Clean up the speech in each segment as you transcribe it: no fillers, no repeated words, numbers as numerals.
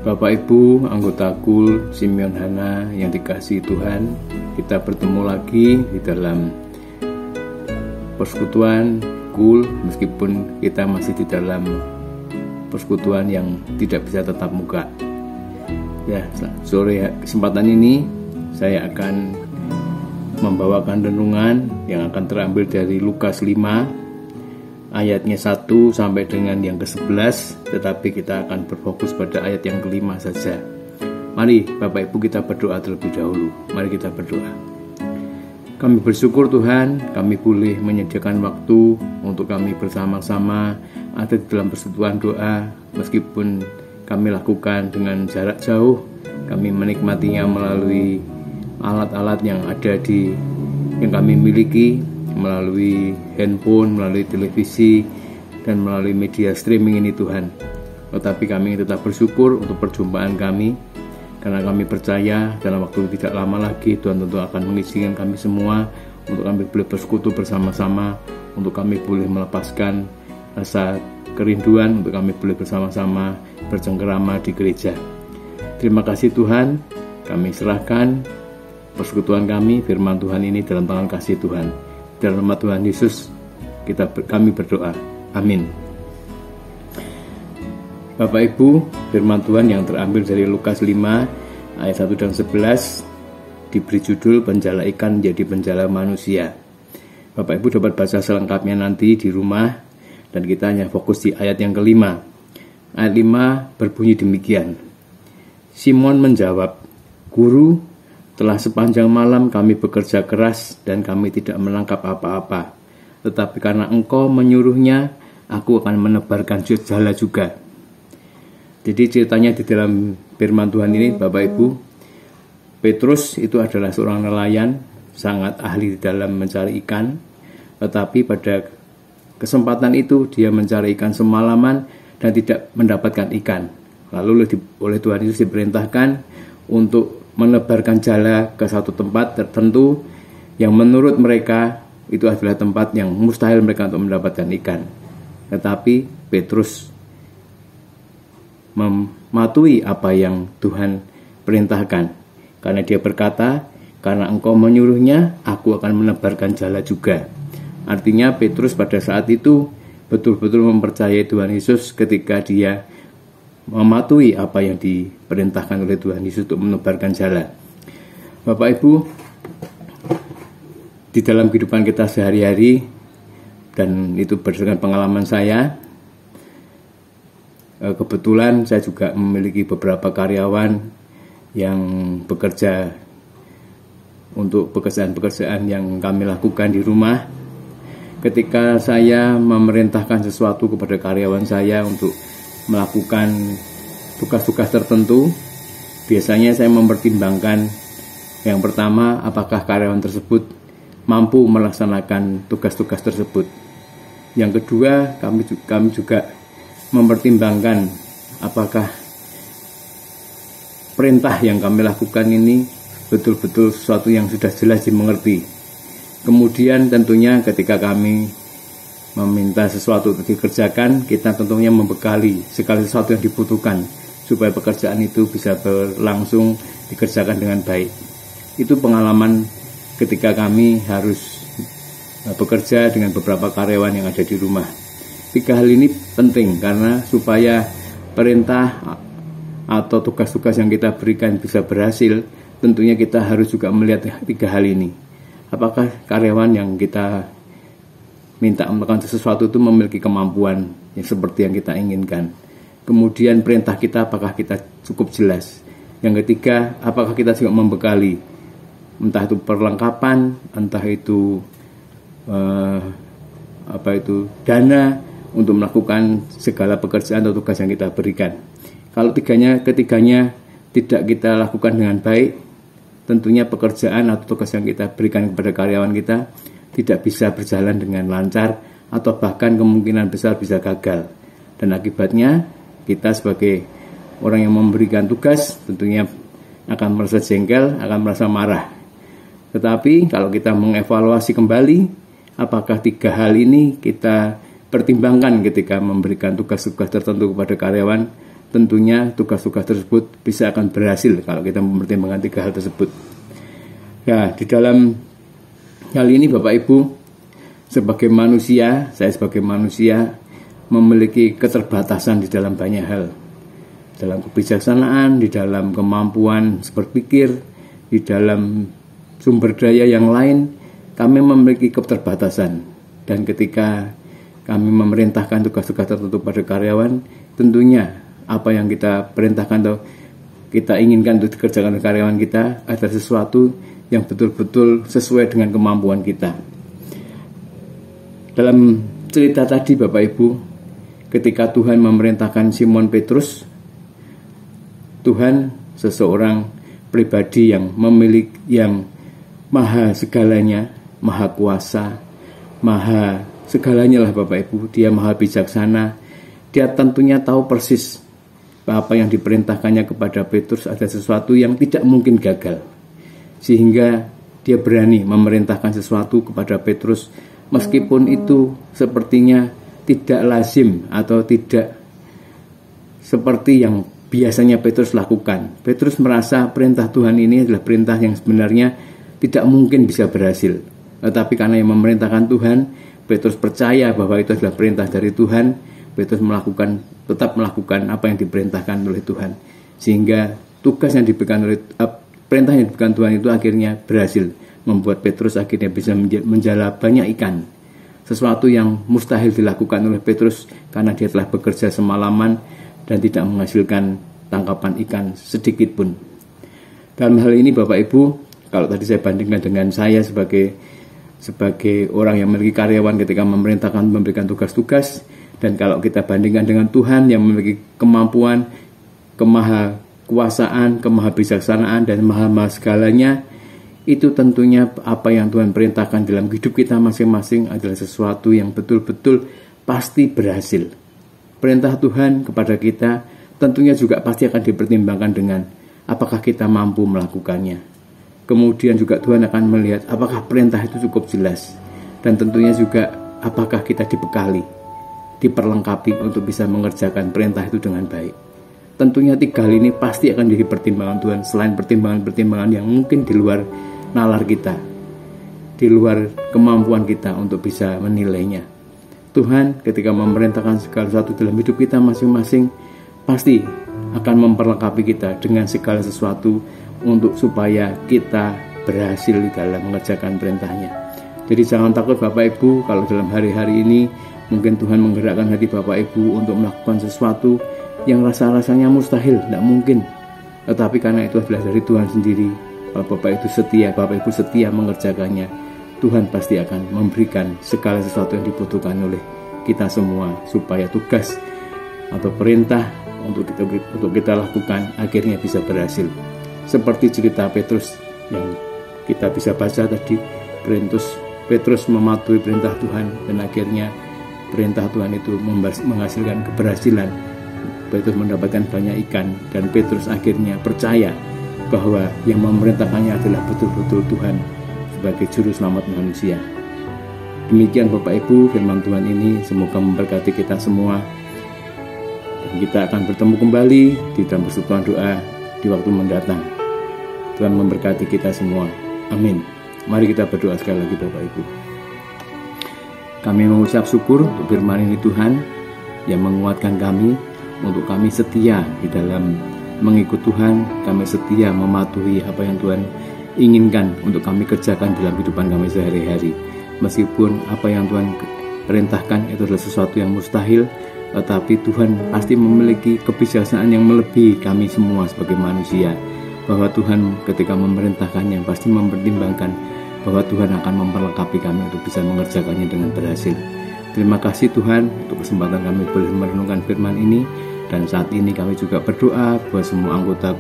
Bapak Ibu, anggota KUL Simeon Hana yang dikasihi Tuhan, kita bertemu lagi di dalam persekutuan KUL meskipun kita masih di dalam persekutuan yang tidak bisa tatap muka. Ya, sore kesempatan ini saya akan membawakan renungan yang akan terambil dari Lukas 5 ayatnya 1 sampai dengan yang ke-11, tetapi kita akan berfokus pada ayat yang ke-5 saja. Mari Bapak Ibu kita berdoa terlebih dahulu. Mari kita berdoa. Kami bersyukur Tuhan, kami boleh menyediakan waktu untuk kami bersama-sama ada di dalam persekutuan doa, meskipun kami lakukan dengan jarak jauh. Kami menikmatinya melalui alat-alat yang ada yang kami miliki, melalui handphone, melalui televisi, dan melalui media streaming ini Tuhan. Tetapi kami tetap bersyukur untuk perjumpaan kami, karena kami percaya dalam waktu tidak lama lagi Tuhan tentu akan mengizinkan kami semua untuk kami boleh bersekutu bersama-sama, untuk kami boleh melepaskan rasa kerinduan, untuk kami boleh bersama-sama bercengkerama di gereja. Terima kasih Tuhan, kami serahkan persekutuan kami, firman Tuhan ini dalam tangan kasih Tuhan. Dalam nama Tuhan Yesus kami berdoa. Amin. Bapak Ibu, firman Tuhan yang terambil dari Lukas 5 ayat 1 dan 11 diberi judul penjala ikan menjadi penjala manusia. Bapak Ibu dapat baca selengkapnya nanti di rumah, dan kita hanya fokus di ayat yang ke-5. Ayat 5 berbunyi demikian. Simon menjawab, "Guru, telah sepanjang malam kami bekerja keras dan kami tidak menangkap apa-apa. Tetapi karena Engkau menyuruhnya, aku akan menebarkan jala juga." Jadi ceritanya di dalam firman Tuhan ini Bapak Ibu, Petrus itu adalah seorang nelayan, sangat ahli di dalam mencari ikan. Tetapi pada kesempatan itu dia mencari ikan semalaman dan tidak mendapatkan ikan. Lalu oleh Tuhan Yesus diperintahkan untuk menebarkan jala ke satu tempat tertentu yang menurut mereka itu adalah tempat yang mustahil mereka untuk mendapatkan ikan. Tetapi Petrus mematuhi apa yang Tuhan perintahkan, karena dia berkata, "Karena Engkau menyuruhnya, aku akan menebarkan jala juga." Artinya Petrus pada saat itu betul-betul mempercayai Tuhan Yesus ketika dia mematuhi apa yang diperintahkan oleh Tuhan Yesus untuk menebarkan jala. Bapak Ibu, di dalam kehidupan kita sehari-hari, dan itu berdasarkan pengalaman saya, kebetulan saya juga memiliki beberapa karyawan yang bekerja untuk pekerjaan-pekerjaan yang kami lakukan di rumah. Ketika saya memerintahkan sesuatu kepada karyawan saya untuk melakukan tugas-tugas tertentu, biasanya saya mempertimbangkan yang pertama, apakah karyawan tersebut mampu melaksanakan tugas-tugas tersebut. Yang kedua, kami juga mempertimbangkan apakah perintah yang kami lakukan ini betul-betul sesuatu yang sudah jelas dimengerti. Kemudian tentunya ketika kami meminta sesuatu untuk dikerjakan, kita tentunya membekali segala sesuatu yang dibutuhkan supaya pekerjaan itu bisa berlangsung dikerjakan dengan baik. Itu pengalaman ketika kami harus bekerja dengan beberapa karyawan yang ada di rumah. 3 hal ini penting karena supaya perintah atau tugas-tugas yang kita berikan bisa berhasil, tentunya kita harus juga melihat 3 hal ini. Apakah karyawan yang kita minta melakukan sesuatu itu memiliki kemampuan yang seperti yang kita inginkan. Kemudian perintah kita apakah kita cukup jelas. Yang ketiga, apakah kita juga membekali, entah itu perlengkapan, entah itu dana untuk melakukan segala pekerjaan atau tugas yang kita berikan. Kalau ketiganya tidak kita lakukan dengan baik, tentunya pekerjaan atau tugas yang kita berikan kepada karyawan kita tidak bisa berjalan dengan lancar, atau bahkan kemungkinan besar bisa gagal. Dan akibatnya kita sebagai orang yang memberikan tugas tentunya akan merasa jengkel, akan merasa marah. Tetapi kalau kita mengevaluasi kembali, apakah 3 hal ini kita pertimbangkan ketika memberikan tugas-tugas tertentu kepada karyawan, tentunya tugas-tugas tersebut bisa akan berhasil kalau kita mempertimbangkan 3 hal tersebut. Ya, di dalam hal ini Bapak Ibu, sebagai manusia, saya sebagai manusia memiliki keterbatasan di dalam banyak hal. Dalam kebijaksanaan, di dalam kemampuan berpikir, di dalam sumber daya yang lain, kami memiliki keterbatasan. Dan ketika kami memerintahkan tugas-tugas tertentu pada karyawan, tentunya apa yang kita perintahkan atau kita inginkan untuk dikerjakan oleh karyawan kita adalah sesuatu yang betul-betul sesuai dengan kemampuan kita. Dalam cerita tadi Bapak Ibu, ketika Tuhan memerintahkan Simon Petrus, Tuhan seseorang pribadi yang memiliki, yang maha segalanya, maha kuasa, maha segalanya lah Bapak Ibu. Dia maha bijaksana. Dia tentunya tahu persis apa yang diperintahkannya kepada Petrus ada sesuatu yang tidak mungkin gagal, sehingga dia berani memerintahkan sesuatu kepada Petrus meskipun itu sepertinya tidak lazim atau tidak seperti yang biasanya Petrus lakukan. Petrus merasa perintah Tuhan ini adalah perintah yang sebenarnya tidak mungkin bisa berhasil. Tetapi karena yang memerintahkan Tuhan, Petrus percaya bahwa itu adalah perintah dari Tuhan. Petrus tetap melakukan apa yang diperintahkan oleh Tuhan. Sehingga tugas yang diberikan oleh perintah yang diberikan Tuhan itu akhirnya berhasil membuat Petrus akhirnya bisa menjala banyak ikan. Sesuatu yang mustahil dilakukan oleh Petrus karena dia telah bekerja semalaman dan tidak menghasilkan tangkapan ikan sedikit pun. Dalam hal ini Bapak Ibu, kalau tadi saya bandingkan dengan saya sebagai orang yang memiliki karyawan ketika memerintahkan memberikan tugas-tugas, dan kalau kita bandingkan dengan Tuhan yang memiliki kemampuan, kemahakuasaan, kemahabijaksanaan dan maha segalanya, itu tentunya apa yang Tuhan perintahkan dalam hidup kita masing-masing adalah sesuatu yang betul-betul pasti berhasil. Perintah Tuhan kepada kita tentunya juga pasti akan dipertimbangkan dengan apakah kita mampu melakukannya. Kemudian juga Tuhan akan melihat apakah perintah itu cukup jelas, dan tentunya juga apakah kita dibekali, diperlengkapi untuk bisa mengerjakan perintah itu dengan baik. Tentunya 3 hal ini pasti akan jadi pertimbangan Tuhan, selain pertimbangan-pertimbangan yang mungkin di luar nalar kita, di luar kemampuan kita untuk bisa menilainya. Tuhan ketika memerintahkan segala sesuatu dalam hidup kita masing-masing pasti akan memperlengkapi kita dengan segala sesuatu untuk supaya kita berhasil di dalam mengerjakan perintahnya. Jadi jangan takut Bapak Ibu kalau dalam hari-hari ini mungkin Tuhan menggerakkan hati Bapak Ibu untuk melakukan sesuatu yang rasa-rasanya mustahil, tidak mungkin. Tetapi karena itu adalah dari Tuhan sendiri, kalau Bapak Ibu setia mengerjakannya, Tuhan pasti akan memberikan segala sesuatu yang dibutuhkan oleh kita semua supaya tugas atau perintah untuk kita lakukan akhirnya bisa berhasil. Seperti cerita Petrus yang kita bisa baca tadi, Petrus mematuhi perintah Tuhan dan akhirnya perintah Tuhan itu menghasilkan keberhasilan. Petrus mendapatkan banyak ikan dan Petrus akhirnya percaya bahwa yang memerintahkannya adalah betul-betul Tuhan sebagai juru selamat manusia. Demikian Bapak Ibu firman Tuhan ini, semoga memberkati kita semua. Dan kita akan bertemu kembali di dalam persekutuan doa di waktu mendatang. Tuhan memberkati kita semua. Amin. Mari kita berdoa sekali lagi Bapak Ibu. Kami mengucap syukur untuk firman ini Tuhan yang menguatkan kami untuk kami setia di dalam mengikut Tuhan, kami setia mematuhi apa yang Tuhan inginkan untuk kami kerjakan dalam kehidupan kami sehari-hari. Meskipun apa yang Tuhan perintahkan itu adalah sesuatu yang mustahil, tetapi Tuhan pasti memiliki kebijaksanaan yang melebihi kami semua sebagai manusia. Bahwa Tuhan ketika memerintahkannya pasti mempertimbangkan bahwa Tuhan akan memperlengkapi kami untuk bisa mengerjakannya dengan berhasil. Terima kasih Tuhan untuk kesempatan kami boleh merenungkan firman ini. Dan saat ini kami juga berdoa buat semua anggota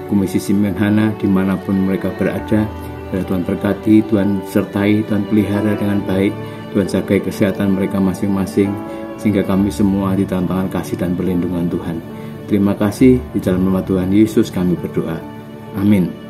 Komisi Simeon Hana dimanapun mereka berada. Tuhan berkati, Tuhan sertai, Tuhan pelihara dengan baik, Tuhan jagai kesehatan mereka masing-masing, sehingga kami semua di dalam tangan kasih dan perlindungan Tuhan. Terima kasih, di dalam nama Tuhan Yesus kami berdoa. Amin.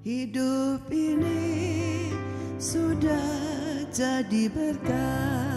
Hidup ini sudah jadi berkah.